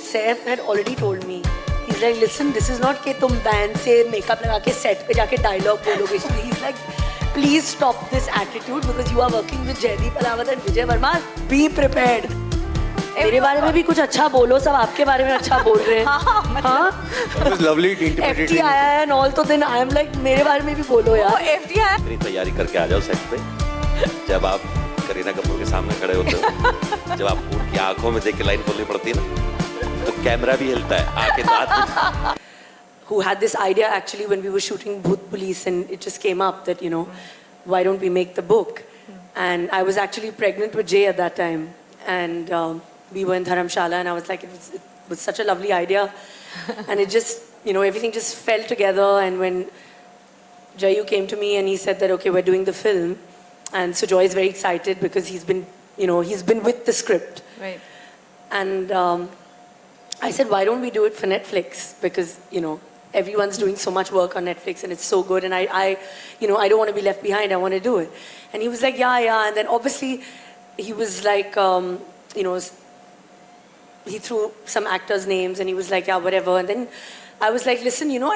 Saif had already told me. He's like, listen, this is not कि तुम band से makeup लगा के set पे जाके dialogue बोलोगे. He's like, please stop this attitude because you are working with Jaideep Ahlawat and Vijay Verma. Be prepared. मेरे बारे में भी कुछ अच्छा बोलो, सब आपके बारे में अच्छा बोल रहे हैं. हाँ. It was lovely interpreting. FT आया है and all, तो then I am like, मेरे बारे में भी बोलो यार. FT आया. मेरी तैयारी करके आ जाओ सेट पे. जब आप करीना कपूर के सामने खड़े होते हो, जब आपको उनकी आंखों में देख के लाइन बोलनी पड़ती है ना, तो कैमरा भी हिलता है, आंखें दांत. Who had this idea actually when we were shooting Bhoot Police, and it just came up that, you know, why don't we make the book? And I was actually pregnant with Jay at that time, and we were in Dharamshala, and I was like, it was such a lovely idea, and it just, you know, everything just fell together. And when Jayu came to me and he said that, okay, we're doing the film, and Sujoy is very excited because he's been, you know, he's been with the script. Right. And I said, why don't we do it for Netflix? Because, you know, everyone's doing so much work on Netflix and it's so good, and I you know, I don't want to be left behind, I want to do it. And he was like, yeah. And then obviously he was like, you know, he threw some actors' names and he was like, yeah, whatever. And then I was like, listen, you know,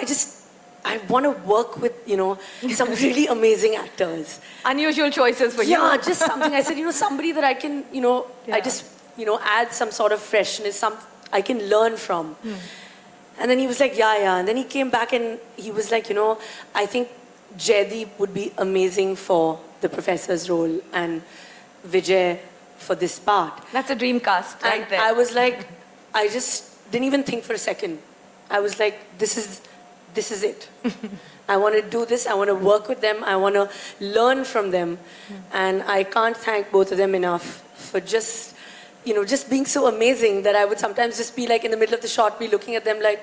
I want to work with, you know, some really amazing actors. Unusual choices for you. Yeah, just something. I said, you know, somebody that I can, you know, I just, you know, add some sort of freshness, some I can learn from. And then he was like, yeah. And then he came back and he was like, you know, I think Jaideep would be amazing for the professor's role and Vijay for this part. That's a dream cast right And there. I was like, I just didn't even think for a second. I was like, this is it. I want to do this. I want to work with them. I want to learn from them. And I can't thank both of them enough for just, you know, just being so amazing that I would sometimes just be like in the middle of the shot, be looking at them like,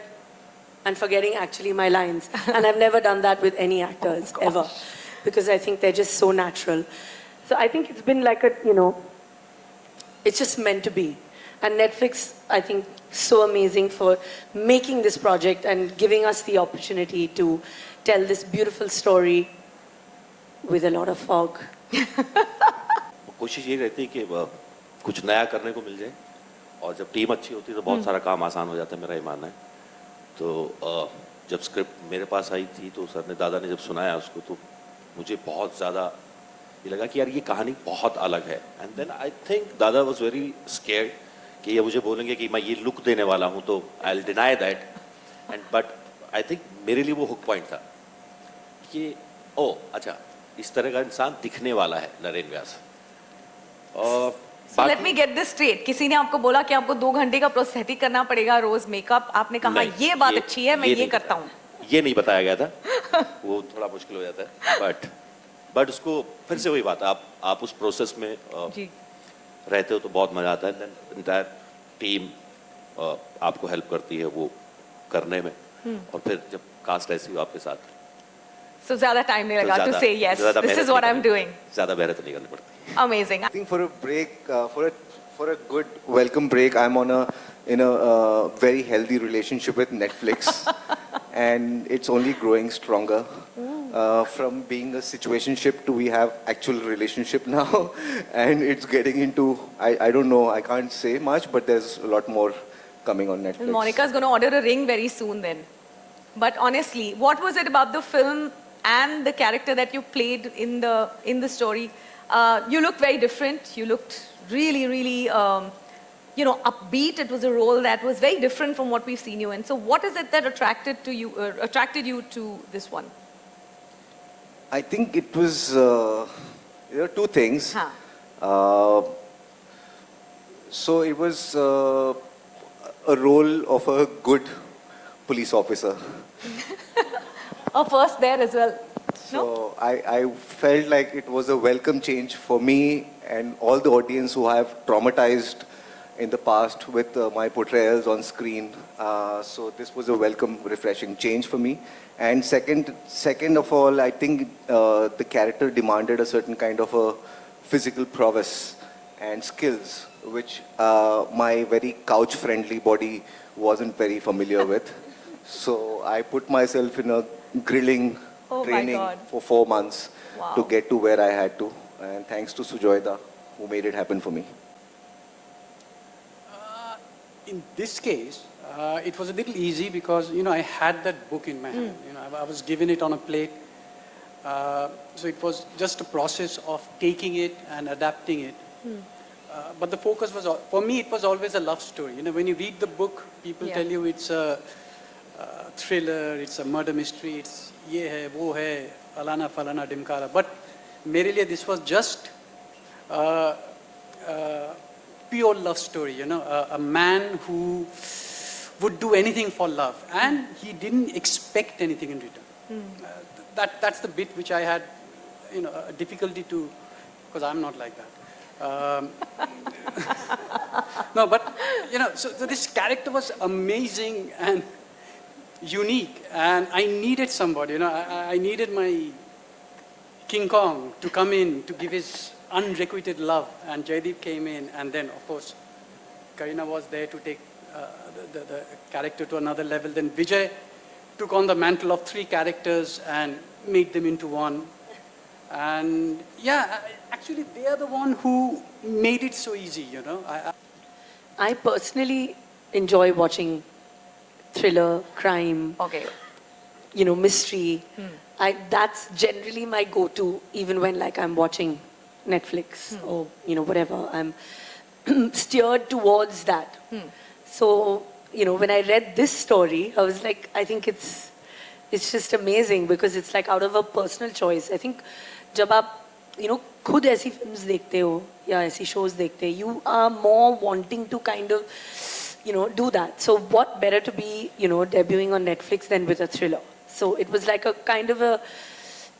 and forgetting actually my lines. And I've never done that with any actors ever, because I think they're just so natural. So I think it's been like a, you know, it's just meant to be. And Netflix, I think, so amazing for making this project and giving us the opportunity to tell this beautiful story with a lot of fog. कोशिश ये रहती है कि कुछ नया करने को मिल जाए, और जब टीम अच्छी होती है तो बहुत सारा काम आसान हो जाता है, मेरा ये मानना है. तो जब स्क्रिप्ट मेरे पास आई थी तो सर ने, दादा ने जब सुनाया उसको, तो मुझे बहुत ज़्यादा ये लगा कि यार ये कहानी बहुत अलग है. एंड देन आई थिंक दादा वाज वेरी स्केयर्ड कि ये मुझे बोलेंगे कि मैं ये लुक देने वाला हूँ, तो I will deny that. And but I think मेरे लिए वो हुक पॉइंट था कि ओ अच्छा, इस तरह का इंसान दिखने वाला है नरेन व्यास. So let me get this straight. किसी ने आपको बोला कि आपको 2 घंटे का प्रोस्थेटिक करना पड़ेगा रोज मेकअप, आपने कहा ये बात अच्छी है, मैं ये करता हूँ. ये नहीं बताया गया था. वो थोड़ा मुश्किल हो जाता है. बट उसको फिर से वही बात है, आप उस प्रोसेस में रहते हो तो बहुत मजा आता है. देन एंटायर टीम आपको हेल्प करती है वो करने में. और फिर जब कास्ट ऐसी हो आपके साथ, So ज़्यादा टाइम नहीं लगा to say yes, this is what I'm doing. ज़्यादा मेहनत नहीं करनी पड़ती. Amazing. I think for a break, for a good welcome break, I'm in a very healthy relationship with Netflix, and it's only growing stronger. From being a situationship to we have actual relationship now, and it's getting into, I don't know, I can't say much, but there's a lot more coming on Netflix. Monica's going to order a ring very soon then. But honestly, what was it about the film and the character that you played in the story? You looked very different. You looked really, really, you know, upbeat. It was a role that was very different from what we've seen you in. So, what is it that attracted you to this one? I think it was there are two things. So it was a role of a good police officer. Oh, first there as well. So I felt like it was a welcome change for me and all the audience who have traumatized in the past with my portrayals on screen. So this was a welcome, refreshing change for me. And second of all, I think the character demanded a certain kind of a physical prowess and skills, which my very couch-friendly body wasn't very familiar with. So I put myself in a grilling training for 4 months to get to where I had to. And thanks to Sujoy who made it happen for me. in this case, it was a little easy because, you know, I had that book in my hand. You know, I was given it on a plate. So it was just a process of taking it and adapting it. But the focus was, for me, it was always a love story. You know, when you read the book, people tell you it's a thriller, it's a murder mystery, it's ye hai, wo hai, alana falana dimkara. But mere liye this was just pure love story, you know, a man who would do anything for love, and he didn't expect anything in return. That's the bit which I had, you know, a difficulty to, because I'm not like that. No, but, you know, so this character was amazing and unique, and I needed somebody, you know, I needed my King Kong to come in to give his unrequited love, and Jaideep came in, and then, of course, Kareena was there to take the character to another level. Then Vijay took on the mantle of 3 characters and made them into one. And yeah, actually, they are the one who made it so easy, you know. I personally enjoy watching thriller, crime, you know, mystery. That's generally my go-to, even when like I'm watching Netflix or, you know, whatever. I'm steered towards that. So, you know, when I read this story, I was like, I think it's just amazing because it's like out of a personal choice. I think जब आप, you know, खुद ऐसी films देखते हो या ऐसी shows देखते हो, you are more wanting to kind of, you know, do that. So what better to be, you know, debuting on Netflix than with a thriller? So it was like a kind of a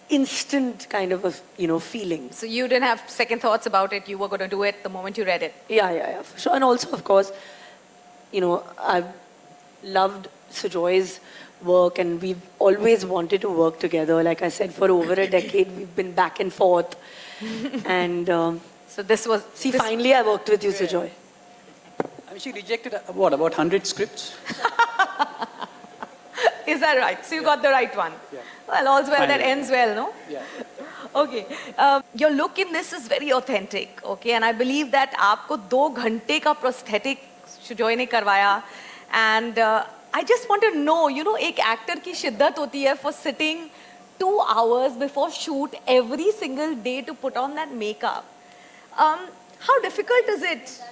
instant kind of a, you know, feeling. So you didn't have second thoughts about it. You were going to do it the moment you read it. Yeah, for sure. And also, of course, you know, I've loved Sujoy's work, and we've always wanted to work together. Like I said, for over a decade, we've been back and forth. And so this was... finally I worked with you, Sujoy. I mean, she rejected, what, about 100 scripts? Is that right? So you got the right one. Yeah. Well, all's well that Finally. ends well, no? Yeah. Okay. Your look in this is very authentic, okay? And I believe that आपको 2 घंटे का prosthetic Sujoy ने करवाया. And I just want to know, you know, एक actor की शिद्दत होती है for sitting 2 hours before shoot every single day to put on that makeup. How difficult is it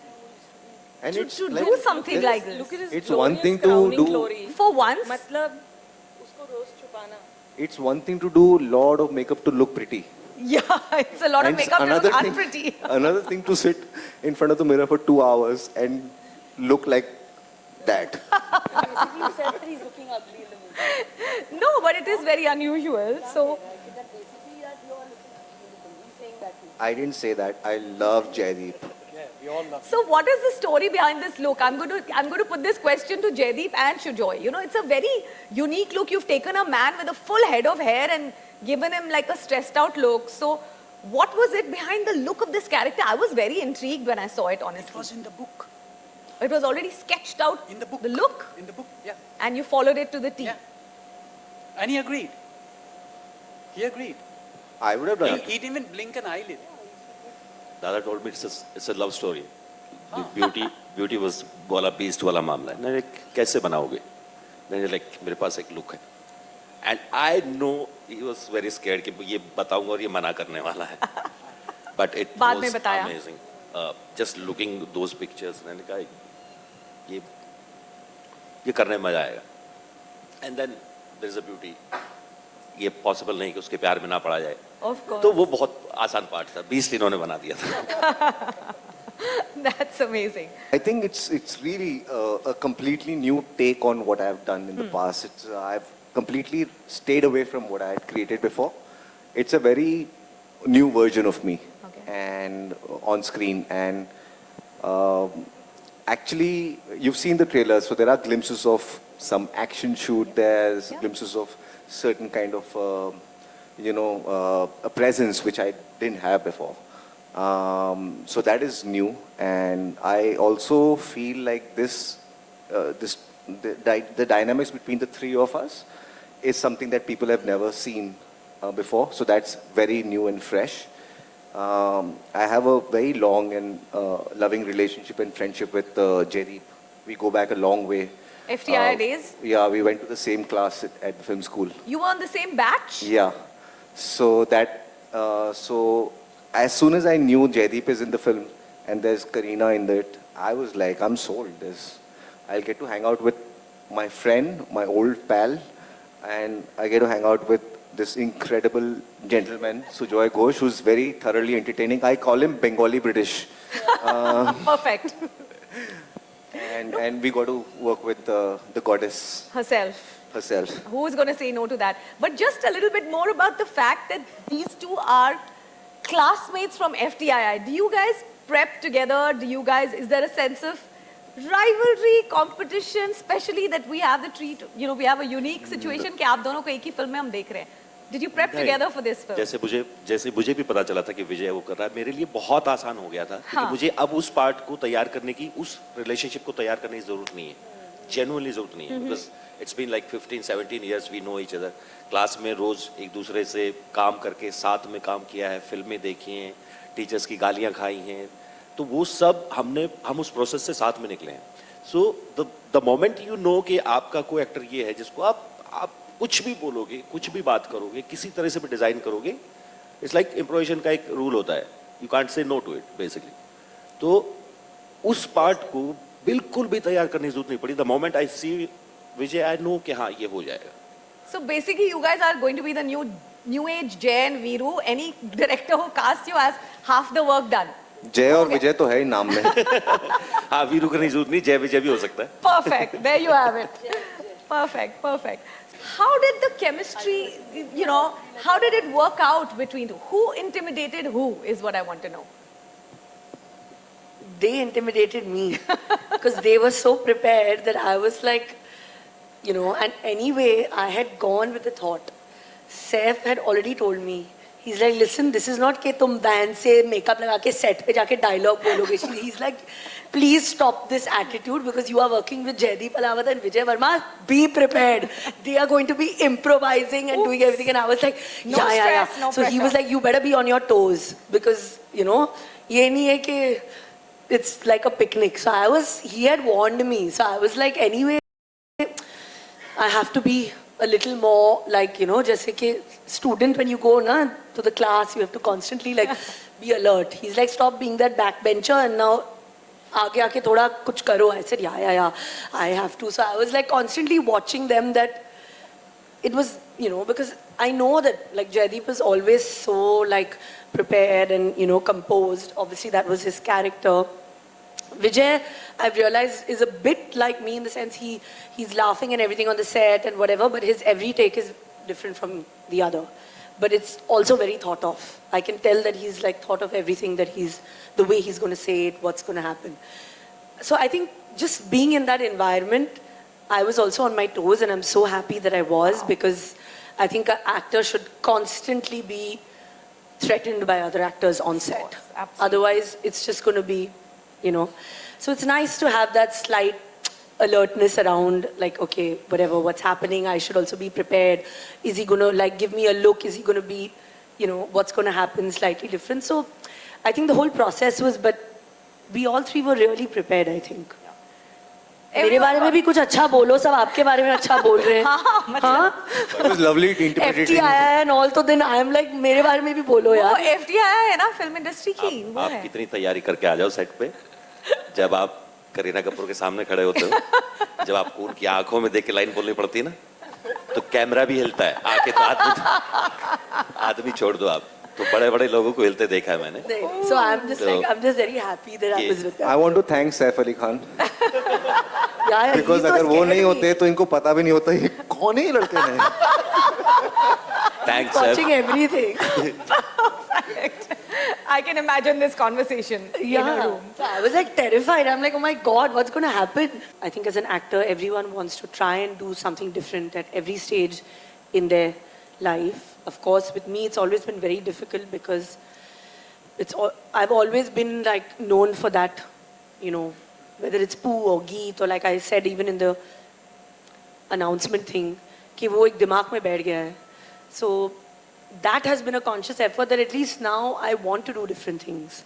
And to it's do something like this? Look at his It's glorious one thing to crowning do- glory. For once? मतलब उसको रोज छुपाना. It's one thing to do a lot of makeup to look pretty. Yeah, it's a lot of And it's makeup to look thing, unpretty. another thing to sit in front of the mirror for 2 hours and look like that. Basically, you said that he's looking ugly in the movie. No, but it is very unusual. So, That basically that you are looking ugly in the movie. He's saying that too. I didn't say that. I love Jaideep. Yeah, we all love so what is the story behind this look? I'm going to put this question to Jaideep and Sujoy. You know, it's a very unique look. You've taken a man with a full head of hair and given him like a stressed out look. So, what was it behind the look of this character? I was very intrigued when I saw it, honestly. It was in the book. It was already sketched out. In the book. The look. In the book, yeah. And you followed it to the T. Yeah. And he agreed. He agreed. I would have done it. He didn't even blink an eyelid. Dada told me it's a love story. The beauty was वाला beast वाला मामला है. मैंने कैसे बनाओगे? मैंने like मेरे पास एक look है. And I know he was very scared कि ये बताऊंगा और ये मना करने वाला है. But it बाद में was बताया. amazing. Just looking those pictures, मैंने कहा ये करने में मजा आएगा. And then there is a beauty. ये possible नहीं कि उसके प्यार में ना पड़ा जाए. Of course. तो वो बहुत आसान पार्ट था. 20 इन्होंने बना दिया था. That's amazing. I think it's really a completely new take on what I've done in the past. I've completely stayed away from what I had created before. It's a very new version of me, and on screen. And actually, you've seen the trailer, so there are glimpses of some action shoot. There's glimpses of certain kind of a presence which I didn't have before. So that is new, and I also feel like the dynamics between the 3 of us is something that people have never seen before. So that's very new and fresh. I have a very long and loving relationship and friendship with Jaideep, we go back a long way. FTI days? Yeah, we went to the same class at the film school. You were on the same batch? Yeah. So so as soon as I knew Jaideep is in the film and there's Kareena in it, I was like, I'm sold. I'll get to hang out with my friend, my old pal, and I get to hang out with this incredible gentleman, Sujoy Ghosh, who's very thoroughly entertaining. I call him Bengali British. Perfect. And we got to work with the goddess Herself. Who's going to say no to that? But just a little bit more about the fact that these two are classmates from FTII. Do you guys prep together? Is there a sense of rivalry, competition, especially that we have we have a unique situation कि आप दोनों को एक ही film में हम देख रहे हैं. Did you prep together for this film? जैसे मुझे भी पता चला था कि विजय वो कर रहा है, मेरे लिए बहुत आसान हो गया था क्योंकि मुझे अब उस पार्ट को तैयार करने की, उस रिलेशनशिप को तैयार करने की जरूरत नहीं है, जेन्युइनली जरूरत नहीं है, because it's been like 15-17 years we know each other. Class में रोज एक दूसरे से काम करके साथ में काम किया है, फिल्में देखी हैं, टीचर्स की गालियाँ खाई हैं, तो वो सब हम उस प्रोसेस से साथ में निकले हैं. So the moment you know कि आपका कोई एक्टर ये है जिसको आप कुछ भी बोलोगे, कुछ भी बात करोगे, किसी तरह से भी डिजाइन करोगे, इट्स लाइक इम्प्रोवाइजेशन का एक रूल होता है, you can't say no to it basically. तो उस पार्ट को बिल्कुल भी तैयार करने की जरूरत नहीं पड़ी. The moment I see Vijay, I know कि हाँ ये हो जाएगा. So basically you guys are going to be the new age Jay and Veeru. Any director who casts you has half the work done. जय और विजय तो है ही नाम में. हाँ, वीरू करने की जरूरत नहीं, जय विजय भी हो सकता है. Perfect. There you have it. Perfect. How did the chemistry, how did it work out between you? Who intimidated who is what I want to know. They intimidated me because they were so prepared that I was like, and anyway, I had gone with the thought. Saif had already told me, he's like, listen, this is not कि तुम बहन से makeup लगा के set पे जाके dialogue बोलोगे. He's like, please stop this attitude because you are working with Jaideep Alawat and Vijay Verma. Be prepared. They are going to be improvising and doing everything. And I was like, No stress, no so he was pressure. like, you better be on your toes because, ये नहीं है कि it's like a picnic. So he had warned me. So I was like, anyway, I have to be a little more like, जैसे कि student when you go to the class, you have to constantly like be alert. He's like, stop being that backbencher and now आगे आके थोड़ा कुछ करो. I said, yeah, I have to. So I was like constantly watching them that it was, because I know that like Jaideep is always so like prepared and, composed. Obviously that was his character. Vijay, I've realized, is a bit like me in the sense he's laughing and everything on the set and whatever, but his every take is different from the other. But it's also very thought of. I can tell that he's like thought of everything that the way he's going to say it, what's going to happen. So I think just being in that environment, I was also on my toes and I'm so happy that I was because I think an actor should constantly be threatened by other actors on set. Absolutely. Otherwise, it's just going to be, So it's nice to have that slight alertness around like, okay, whatever, what's happening, I should also be prepared. Is he going to like give me a look? Is he going to be, what's going to happen slightly different? So I think the whole process was, but we all three were really prepared, I think. मेरे बारे में भी कुछ अच्छा बोलो, सब आपके बारे में अच्छा बोल रहे हैं. हाँ? It was lovely intimidating. FTI and all, तो then I am like, मेरे बारे में भी बोलो यार. वो FTI है ना फिल्म इंडस्ट्री की. वो आप है. कितनी तैयारी करके आ जाओ सेट पे, जब आप करीना कपूर के सामने खड़े होते हो, जब आपको उनकी आंखों में देख के लाइन बोलनी पड़ती है ना, तो कैमरा भी हिलता है. आके तो आदमी छोड़ दो आप, तो बड़े-बड़े लोगों को हिलते देखा है मैंने. So I'm just very happy that I was with them. I want to thank Saif Ali Khan. Yeah, Because अगर वो नहीं होते तो इनको पता भी नहीं होता ये कौन है ये लड़के ने. Thanks, watching Saif. everything. Perfect. I can imagine this conversation in a room. So I was like terrified. I'm like, oh my God, what's going to happen? I think as an actor, everyone wants to try and do something different at every stage in their life. Of course, with me, it's always been very difficult because I've always been like known for that, whether it's poo or geet or like I said even in the announcement thing, कि वो एक दिमाग में बैठ गया है. So that has been a conscious effort that at least now I want to do different things.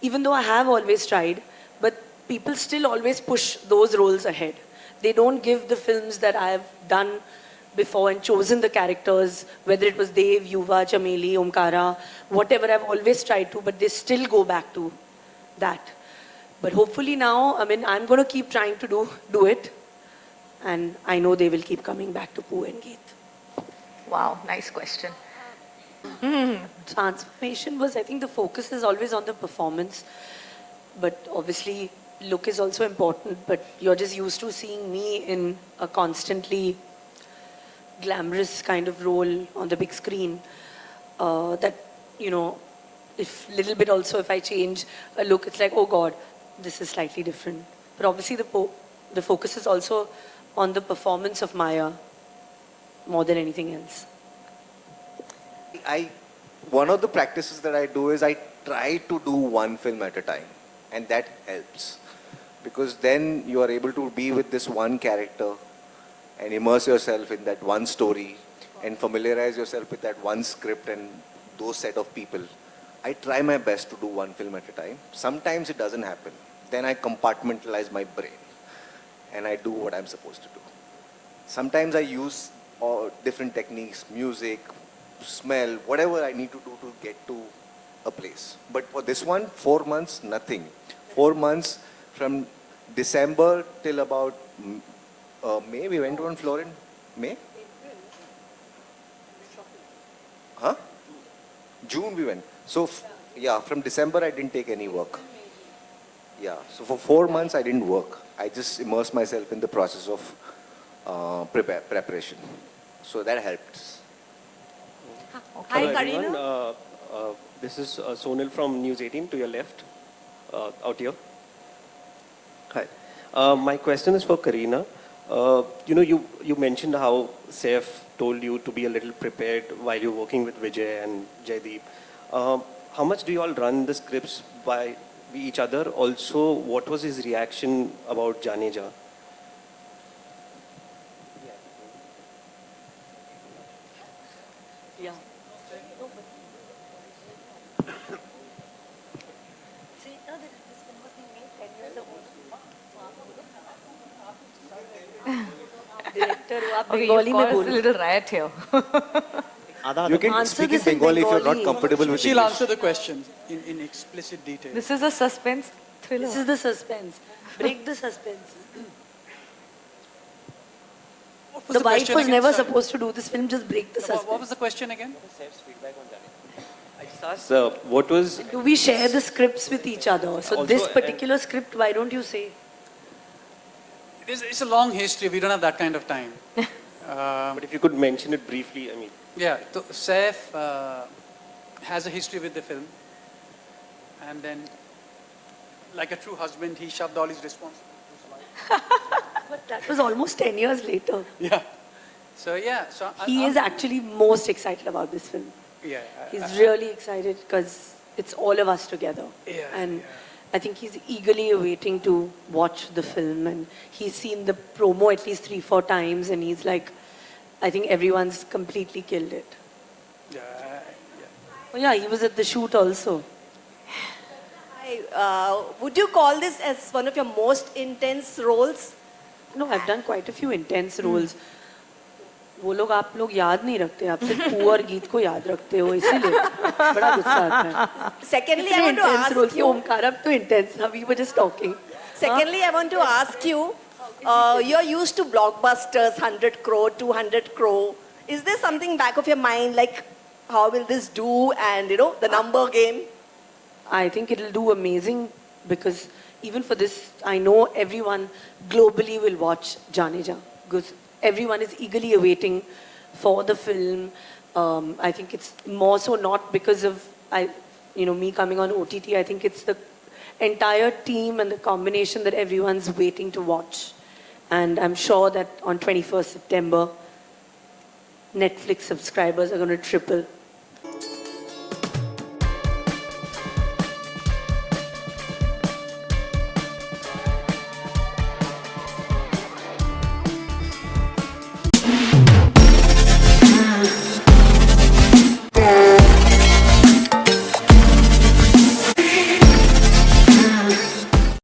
Even though I have always tried, but people still always push those roles ahead. They don't give the films that I have done before and chosen the characters, whether it was Dev, Yuva, Chameli, Omkara, whatever, I've always tried to, but they still go back to that. But hopefully now, I mean, I'm going to keep trying to do it. And I know they will keep coming back to Poo and Geet. Wow, nice question. Transformation was, I think the focus is always on the performance. But obviously, look is also important. But you're just used to seeing me in a constantly glamorous kind of role on the big screen. That, you know, if little bit also, if I change a look, it's like, oh God, this is slightly different. But obviously the focus is also on the performance of Maya more than anything else. One of the practices that I do is I try to do one film at a time, and that helps. Because then you are able to be with this one character and immerse yourself in that one story and familiarize yourself with that one script and those set of people. I try my best to do one film at a time. Sometimes it doesn't happen. Then I compartmentalize my brain and I do what I'm supposed to do. Sometimes I use different techniques, music, smell, whatever I need to do to get to a place. But for this one, 4 months, nothing. 4 months from December till about May, we went on Florin. May? Huh? June we went. So, yeah, from December I didn't take any work. Yeah, so for 4 months I didn't work. I just immersed myself in the process of preparation. So that helped. Hi, Hello, Kareena. everyone. This is Sonal from News 18 to your left, out here. Hi. My question is for Kareena. You mentioned how Saif told you to be a little prepared while you're working with Vijay and Jaideep. How much do you all run the scripts by each other? Also, what was his reaction about Jaane Jaan? Yeah. Director, आप Okay, Bengali you में caused a बोलो. little riot here. You can Answer speak in this in Bengali if you're not Bengali. comfortable with She'll English. answer the question in explicit detail. This is a suspense thriller. This is the suspense. Break the suspense. What was The wife question was again? never Sorry. supposed to do this film, just break the suspense. What was the question again? I just asked, what was... Do we share the scripts with each other? So Also, this particular script, why don't you say? It's a long history. We don't have that kind of time. But if you could mention it briefly, I mean... Yeah, so Saif has a history with the film. And then, like a true husband, he shoved all his responsibilities. But that was almost 10 years later. Yeah. So, yeah. So He is actually most excited about this film. Yeah. He's really excited because it's all of us together. Yeah, And yeah. I think he's eagerly awaiting to watch the film. And he's seen the promo at least 3-4 times. And he's like, I think everyone's completely killed it. Yeah. Oh yeah, he was at the shoot also. Would you call this as one of your most intense roles? No, I've done quite a few intense roles. वो लोग आप लोग याद नहीं रखते, आप सिर्फ पू और गीत को याद रखते हो, इसीलिए बड़ा गुस्सा आता है. Secondly, I want to intense ask roles. you. Omkara तो intense था, we were just talking. Secondly, I want to ask you. You're used to blockbusters, 100 crore, 200 crore. Is there something back of your mind like, how will this do? And the number game. I think it'll do amazing because even for this, I know everyone globally will watch Jaane Jaan because everyone is eagerly awaiting for the film. I think it's more so not because of me coming on OTT. I think it's the entire team and the combination that everyone's waiting to watch. And I'm sure that on 21st September, Netflix subscribers are going to triple.